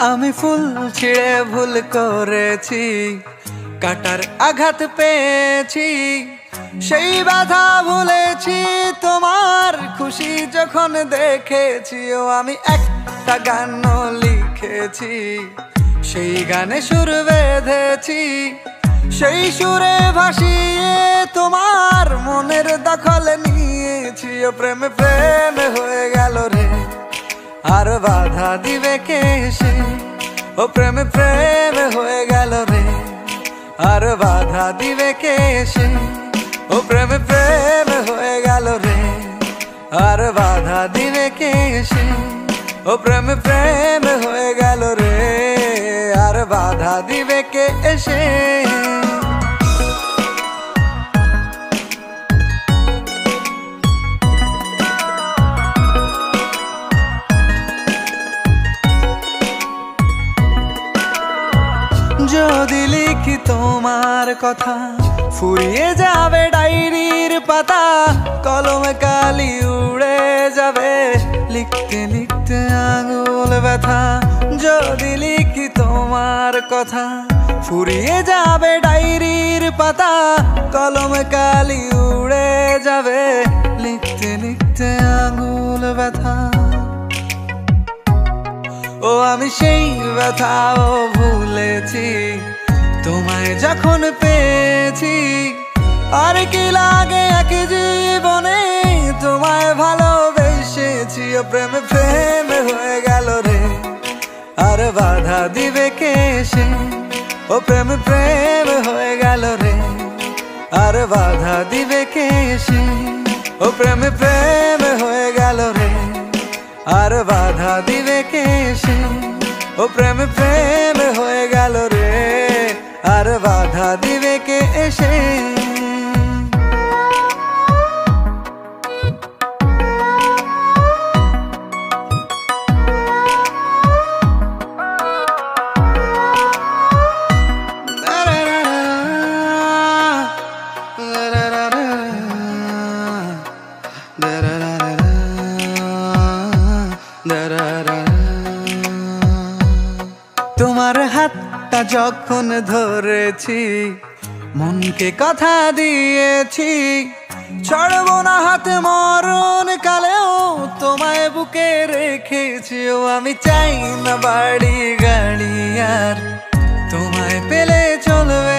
আমি ফুল ছিঁড়ে ভুল করেছি, কাটার আঘাত পেয়েছি, সেই ব্যথা ভুলেছি তোমার খুশি যখন দেখেছি। ও আমি একটা গান লিখেছি, সেই গানে সুর বেঁধেছি, সেই সুরে ভাসিয়ে তোমার মনের দখল নিয়েছি। ও প্রেমে প্রেমে হয়ে গেল রে, আর বাধা দিবে কে এসে? ও প্রেমে প্রেমে হয়ে গেল রে, আর বাধা দিবে কে এসে? ও প্রেমে প্রেমে হয়ে গেল রে, আর বাধা দিবে কে এসে? ও প্রেমে প্রেমে হয়ে গেল রে, আর বাধা দিবে কে এসে? যদি লিখি তোমার কথা, ফুরিয়ে যাবে ডায়েরির পাতা, কলমে কালি উড়ে যাবে, লিখতে লিখতে আঙুল ব্যথা। যদি লিখি তোমার কথা, ফুরিয়ে যাবে ডায়েরির পাতা, কলমে কালি উড়ে যাবে, লিখতে লিখতে আঙুল ব্যথা। ও আমি সেই ব্যথাও ভুলেছি, তোমায় যখন পেয়েছি। আর কি লাগে এক জীবনে, তোমায় ভালোবেসেছি। ও প্রেমে প্রেমে হয়ে গেল রে, আর বাধা দিবে কে এসে? ও প্রেমে প্রেমে হয়ে গেল রে, আর বাধা দিবে কে এসে? ও প্রেমে প্রেমে হয়ে গেল রে, আর বাধা দিবে কে এসে? ও প্রেমে প্রেমে হয়ে গেল রে, আর বাধা দিবে কে এসে? তোমার হাতটা যখন ধরেছি, মনকে কথা দিয়েছি, ছাড়বো না হাতে মরণ কালেও তোমায় বুকে রেখেছি। ও আমি চাই না বাড়ি গাড়ি, আর তোমায় পেলে চলবে।